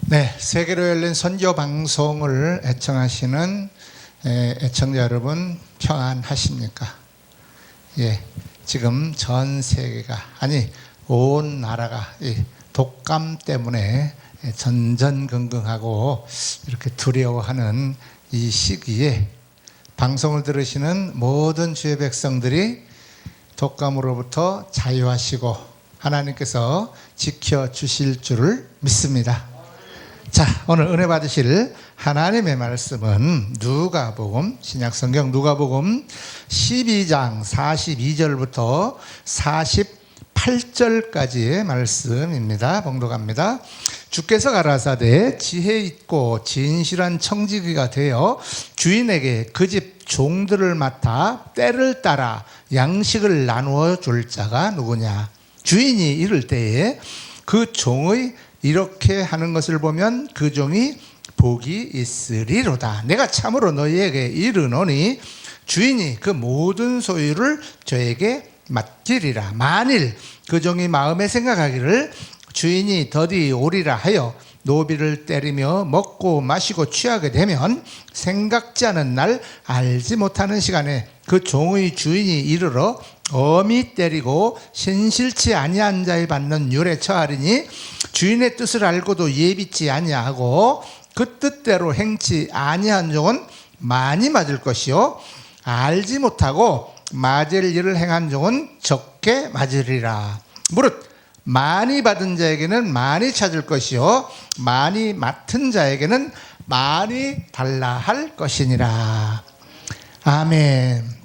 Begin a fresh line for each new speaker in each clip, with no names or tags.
네, 세계로 열린 선교 방송을 애청하시는 애청자 여러분 평안하십니까? 예, 지금 전 세계가 아니 온 나라가 이 독감 때문에 전전긍긍하고 이렇게 두려워하는 이 시기에 방송을 들으시는 모든 주의 백성들이 독감으로부터 자유하시고 하나님께서 지켜주실 줄을 믿습니다. 자, 오늘 은혜 받으실 하나님의 말씀은 누가복음, 신약성경 누가복음 12장 42절부터 48절까지의 말씀입니다. 봉독합니다. 주께서 가라사대 지혜 있고 진실한 청지기가 되어 주인에게 그 집 종들을 맡아 때를 따라 양식을 나누어 줄 자가 누구냐? 주인이 이를 때에 그 종의 이렇게 하는 것을 보면 그 종이 복이 있으리로다. 내가 참으로 너희에게 이르노니 주인이 그 모든 소유를 저에게 맡기리라. 만일 그 종이 마음에 생각하기를 주인이 더디 오리라 하여 노비를 때리며 먹고 마시고 취하게 되면 생각지 않은 날 알지 못하는 시간에 그 종의 주인이 이르러 엄히 때리고 신실치 아니한 자에 받는 율에 처하리니 주인의 뜻을 알고도 예비치 아니하고 그 뜻대로 행치 아니한 종은 많이 맞을 것이요 알지 못하고 맞을 일을 행한 종은 적게 맞으리라. 무릇 많이 받은 자에게는 많이 찾을 것이요 많이 맡은 자에게는 많이 달라 할 것이니라. 아멘.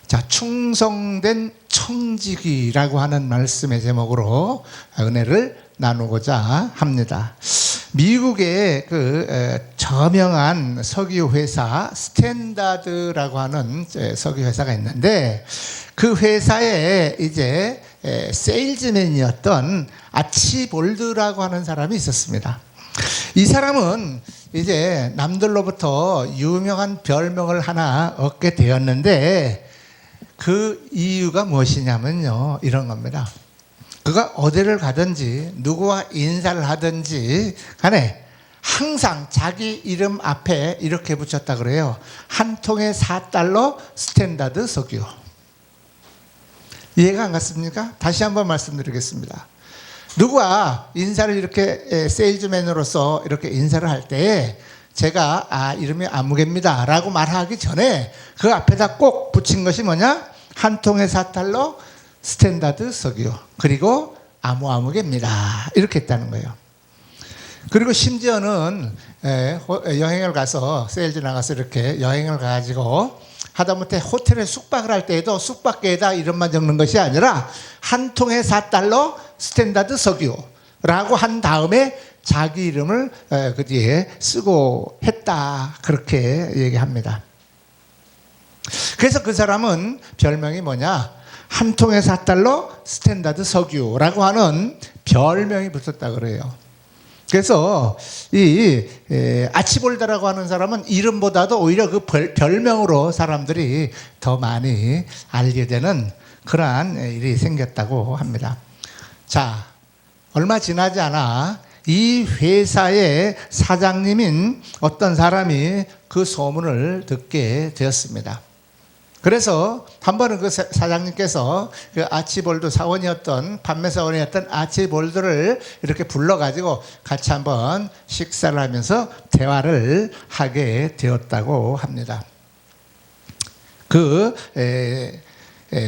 자, 충성된 청지기라고 하는 말씀의 제목으로 은혜를 나누고자 합니다. 미국의 저명한 석유회사 스탠다드라고 하는 석유회사가 있는데 그 회사에 이제 세일즈맨이었던 아치볼드라고 하는 사람이 있었습니다. 이 사람은 이제 남들로부터 유명한 별명을 하나 얻게 되었는데 그 이유가 무엇이냐면요, 이런 겁니다. 그가 어디를 가든지 누구와 인사를 하든지 간에 항상 자기 이름 앞에 이렇게 붙였다 그래요. 한 통에 $4 스탠다드 석유. 이해가 안 갔습니까? 다시 한번 말씀드리겠습니다. 누구와 인사를 이렇게 세일즈맨으로서 이렇게 인사를 할 때 제가 이름이 아무개입니다 라고 말하기 전에 그 앞에다 꼭 붙인 것이 뭐냐? 한 통에 $4 스탠다드 석유 그리고 아무개입니다 이렇게 했다는 거예요. 그리고 심지어는 여행을 가서 세일즈 나가서 이렇게 여행을 가지고 하다못해 호텔에 숙박을 할 때에도 숙박계에다 이름만 적는 것이 아니라 한 통에 $4 스탠다드 석유라고 한 다음에 자기 이름을 그 뒤에 쓰고 했다 그렇게 얘기합니다. 그래서 그 사람은 별명이 뭐냐? 한 통에 $4 스탠다드 석유라고 하는 별명이 붙었다 그래요. 그래서 이 아치볼드라고 하는 사람은 이름보다도 오히려 그 별명으로 사람들이 더 많이 알게 되는 그러한 일이 생겼다고 합니다. 자, 얼마 지나지 않아 이 회사의 사장님인 어떤 사람이 그 소문을 듣게 되었습니다. 그래서 한 번은 그 사장님께서 그 아치볼드 사원이었던 판매 사원이었던 아치볼드를 이렇게 불러가지고 같이 한번 식사를 하면서 대화를 하게 되었다고 합니다. 그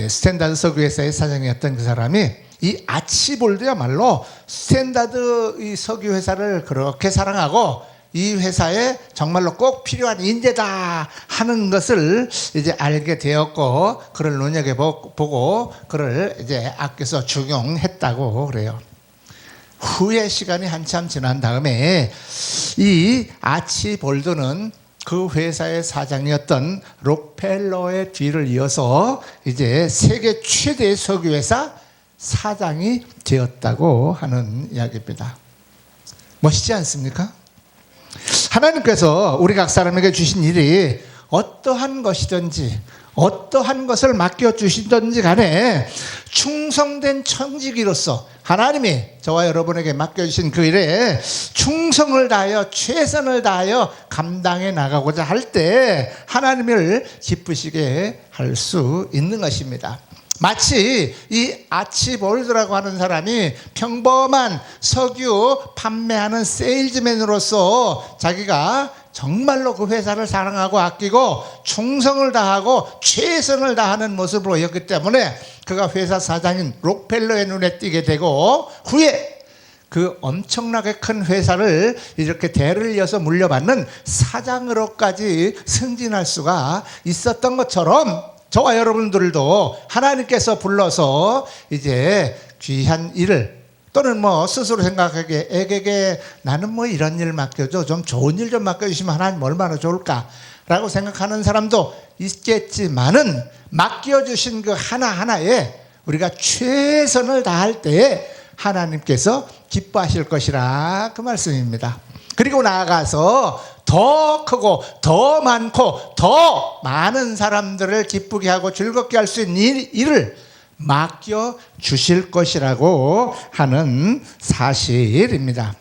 스탠다드 석유회사의 사장이었던 그 사람이 이 아치볼드야말로 스탠다드 이 석유회사를 그렇게 사랑하고 이 회사에 정말로 꼭 필요한 인재다 하는 것을 이제 알게 되었고 그를 눈여겨보고 그를 이제 아껴서 중용했다고 그래요. 후에 시간이 한참 지난 다음에 이 아치볼드는 그 회사의 사장이었던 록펠러의 뒤를 이어서 이제 세계 최대의 석유회사 사장이 되었다고 하는 이야기입니다. 멋있지 않습니까? 하나님께서 우리 각 사람에게 주신 일이 어떠한 것이든지 어떠한 것을 맡겨주시든지 간에 충성된 청지기로서 하나님이 저와 여러분에게 맡겨주신 그 일에 충성을 다하여 최선을 다하여 감당해 나가고자 할 때 하나님을 기쁘시게 할 수 있는 것입니다. 마치 이 아치볼드라고 하는 사람이 평범한 석유 판매하는 세일즈맨으로서 자기가 정말로 그 회사를 사랑하고 아끼고 충성을 다하고 최선을 다하는 모습을 보였기 때문에 그가 회사 사장인 록펠러의 눈에 띄게 되고 후에 그 엄청나게 큰 회사를 이렇게 대를 이어서 물려받는 사장으로까지 승진할 수가 있었던 것처럼 저와 여러분들도 하나님께서 불러서 이제 귀한 일을 또는 뭐 스스로 생각하기에 애에게 나는 뭐 이런 일 맡겨줘, 좀 좋은 일 좀 맡겨주시면 하나님 얼마나 좋을까라고 생각하는 사람도 있겠지만은 맡겨주신 그 하나하나에 우리가 최선을 다할 때에 하나님께서 기뻐하실 것이라 그 말씀입니다. 그리고 나아가서 더 크고 더 많고 더 많은 사람들을 기쁘게 하고 즐겁게 할 수 있는 일을 맡겨 주실 것이라고 하는 사실입니다.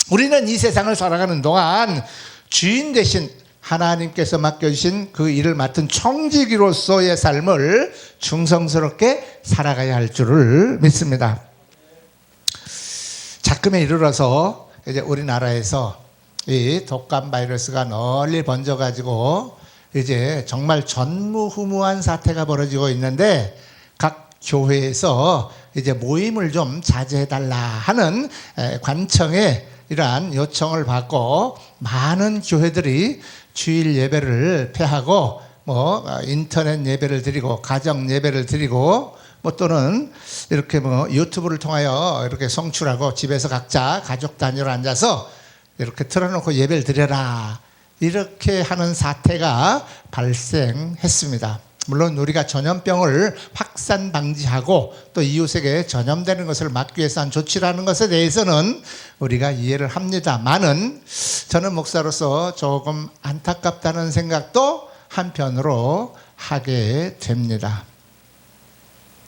우리는 이 세상을 살아가는 동안 주인 대신 하나님께서 맡겨주신 그 일을 맡은 청지기로서의 삶을 충성스럽게 살아가야 할 줄을 믿습니다. 작금에 이르러서 이제 우리나라에서 이 독감 바이러스가 널리 번져가지고 이제 정말 전무후무한 사태가 벌어지고 있는데 각 교회에서 이제 모임을 좀 자제해달라 하는 관청의 이러한 요청을 받고 많은 교회들이 주일 예배를 폐하고 뭐 인터넷 예배를 드리고 가정 예배를 드리고 뭐 또는 이렇게 뭐 유튜브를 통하여 이렇게 성출하고 집에서 각자 가족 단위로 앉아서 이렇게 틀어놓고 예배를 드려라 이렇게 하는 사태가 발생했습니다. 물론 우리가 전염병을 확산 방지하고 또 이웃에게 전염되는 것을 막기 위해서 한 조치라는 것에 대해서는 우리가 이해를 합니다만은 저는 목사로서 조금 안타깝다는 생각도 한편으로 하게 됩니다.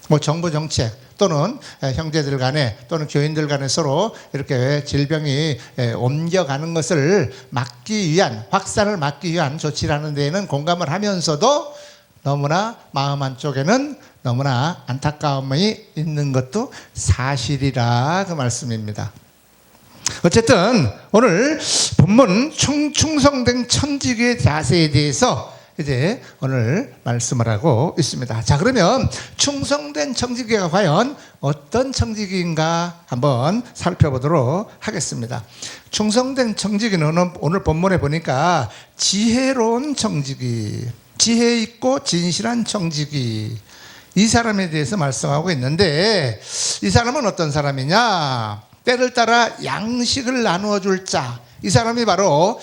뭐 정부 정책 또는 형제들 간에 또는 교인들 간에 서로 이렇게 질병이 옮겨가는 것을 막기 위한 확산을 막기 위한 조치라는 데에는 공감을 하면서도 너무나 마음 한쪽에는 너무나 안타까움이 있는 것도 사실이라 그 말씀입니다. 어쨌든 오늘 본문 충성된 천지기의 자세에 대해서 이제 오늘 말씀을 하고 있습니다. 자, 그러면 충성된 청지기가 과연 어떤 청지기인가 한번 살펴보도록 하겠습니다. 충성된 청지기는 오늘 본문에 보니까 지혜로운 청지기, 지혜 있고 진실한 청지기, 이 사람에 대해서 말씀하고 있는데 이 사람은 어떤 사람이냐? 때를 따라 양식을 나누어 줄 자, 이 사람이 바로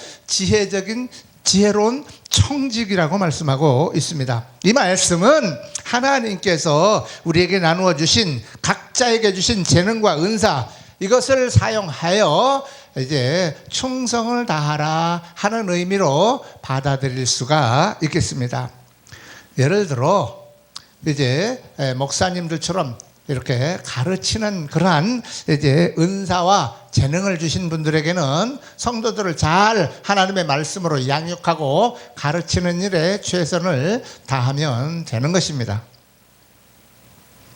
지혜로운 청지기라고 말씀하고 있습니다. 이 말씀은 하나님께서 우리에게 나누어 주신 각자에게 주신 재능과 은사 이것을 사용하여 이제 충성을 다하라 하는 의미로 받아들일 수가 있겠습니다. 예를 들어 이제 목사님들처럼 이렇게 가르치는 그러한 이제 은사와 재능을 주신 분들에게는 성도들을 잘 하나님의 말씀으로 양육하고 가르치는 일에 최선을 다하면 되는 것입니다.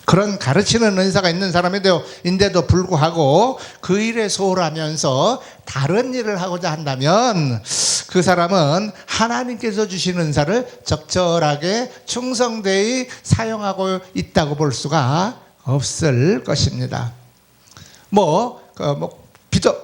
그런 가르치는 은사가 있는 사람인데도 불구하고 그 일에 소홀하면서 다른 일을 하고자 한다면 그 사람은 하나님께서 주신 은사를 적절하게 충성되이 사용하고 있다고 볼 수가 없을 것입니다.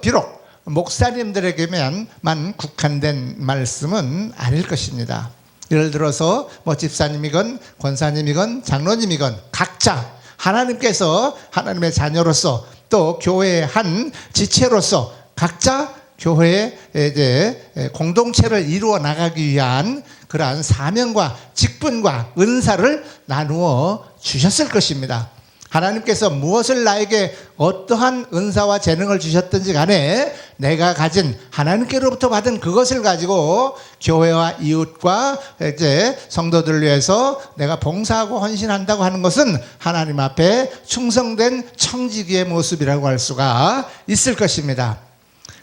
비록 목사님들에게만 국한된 말씀은 아닐 것입니다. 예를 들어서 집사님이건 권사님이건 장로님이건 각자 하나님께서 하나님의 자녀로서 또 교회의 한 지체로서 각자 교회의 이제 공동체를 이루어 나가기 위한 그러한 사명과 직분과 은사를 나누어 주셨을 것입니다. 하나님께서 무엇을 나에게 어떠한 은사와 재능을 주셨든지 간에 내가 가진 하나님께로부터 받은 그것을 가지고 교회와 이웃과 이제 성도들을 위해서 내가 봉사하고 헌신한다고 하는 것은 하나님 앞에 충성된 청지기의 모습이라고 할 수가 있을 것입니다.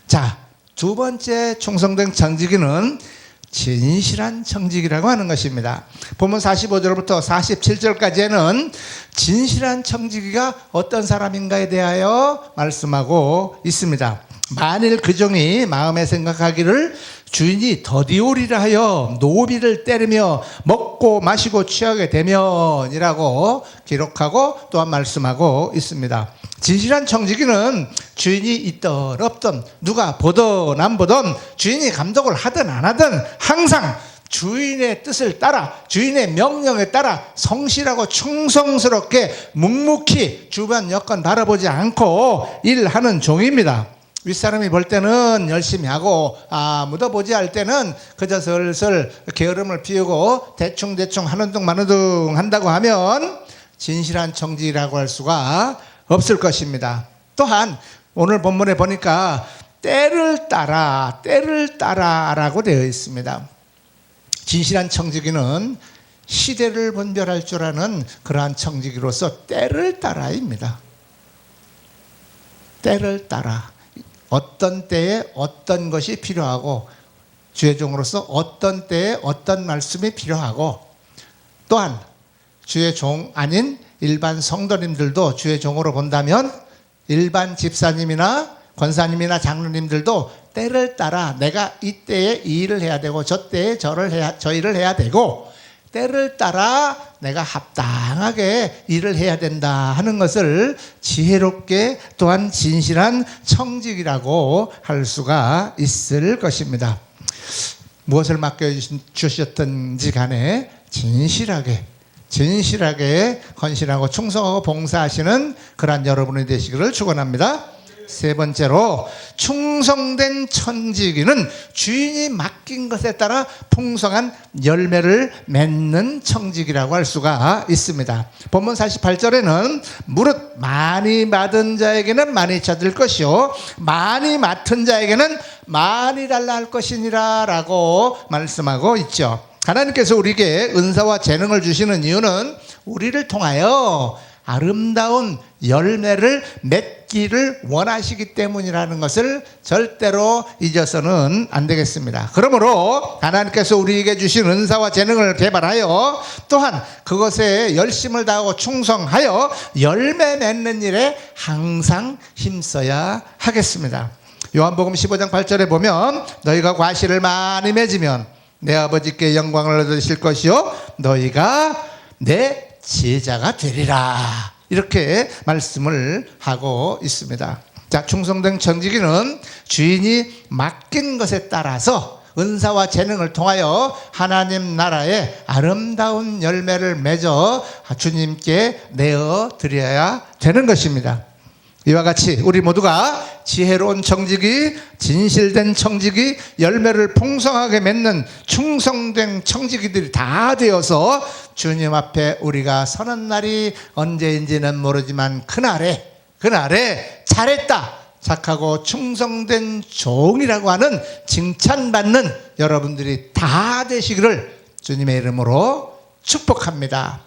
자, 두 번째 충성된 청지기는 진실한 청지기라고 하는 것입니다. 본문 45절부터 47절까지는 진실한 청지기가 어떤 사람인가에 대하여 말씀하고 있습니다. 만일 그 종이 마음에 생각하기를 주인이 더디오리라 하여 노비를 때리며 먹고 마시고 취하게 되면이라고 기록하고 또한 말씀하고 있습니다. 진실한 청지기는 주인이 있던 없던 누가 보던 안 보던 주인이 감독을 하든 안 하든 항상 주인의 뜻을 따라 주인의 명령에 따라 성실하고 충성스럽게 묵묵히 주변 여건 바라보지 않고 일하는 종입니다. 윗사람이 볼 때는 열심히 하고 아무도 보지 할 때는 그저 슬슬 게으름을 피우고 대충대충 하는 둥 마는 둥 한다고 하면 진실한 청지기라고 할 수가 없을 것입니다. 또한 오늘 본문에 보니까 때를 따라라고 되어 있습니다. 진실한 청지기는 시대를 분별할 줄 아는 그러한 청지기로서 때를 따라입니다. 때를 따라 어떤 때에 어떤 것이 필요하고 주의 종으로서 어떤 때에 어떤 말씀이 필요하고 또한 주의 종 아닌 일반 성도님들도 주의 종으로 본다면 일반 집사님이나 권사님이나 장로님들도 때를 따라 내가 이때에 이 일을 해야 되고 저 때에 저 일을 해야 되고 때를 따라 내가 합당하게 일을 해야 된다 하는 것을 지혜롭게 또한 진실한 청직이라고 할 수가 있을 것입니다. 무엇을 맡겨주셨든지 간에 진실하게 헌신하고 충성하고 봉사하시는 그러한 여러분이 되시기를 축원합니다. 세 번째로 충성된 청지기는 주인이 맡긴 것에 따라 풍성한 열매를 맺는 청지기라고 할 수가 있습니다. 본문 48절에는 무릇 많이 받은 자에게는 많이 찾을 것이요 많이 맡은 자에게는 많이 달라 할 것이니라 라고 말씀하고 있죠. 하나님께서 우리에게 은사와 재능을 주시는 이유는 우리를 통하여 아름다운 열매를 맺기를 원하시기 때문이라는 것을 절대로 잊어서는 안 되겠습니다. 그러므로 하나님께서 우리에게 주신 은사와 재능을 개발하여 또한 그것에 열심을 다하고 충성하여 열매 맺는 일에 항상 힘써야 하겠습니다. 요한복음 15장 8절에 보면 너희가 과실을 많이 맺으면 내 아버지께 영광을 얻으실 것이요 너희가 내 제자가 되리라 이렇게 말씀을 하고 있습니다. 자, 충성된 청지기는 주인이 맡긴 것에 따라서 은사와 재능을 통하여 하나님 나라의 아름다운 열매를 맺어 주님께 내어 드려야 되는 것입니다. 이와 같이 우리 모두가 지혜로운 청지기, 진실된 청지기, 열매를 풍성하게 맺는 충성된 청지기들이 다 되어서 주님 앞에 우리가 서는 날이 언제인지는 모르지만 그날에 잘했다, 착하고 충성된 종이라고 하는 칭찬받는 여러분들이 다 되시기를 주님의 이름으로 축복합니다.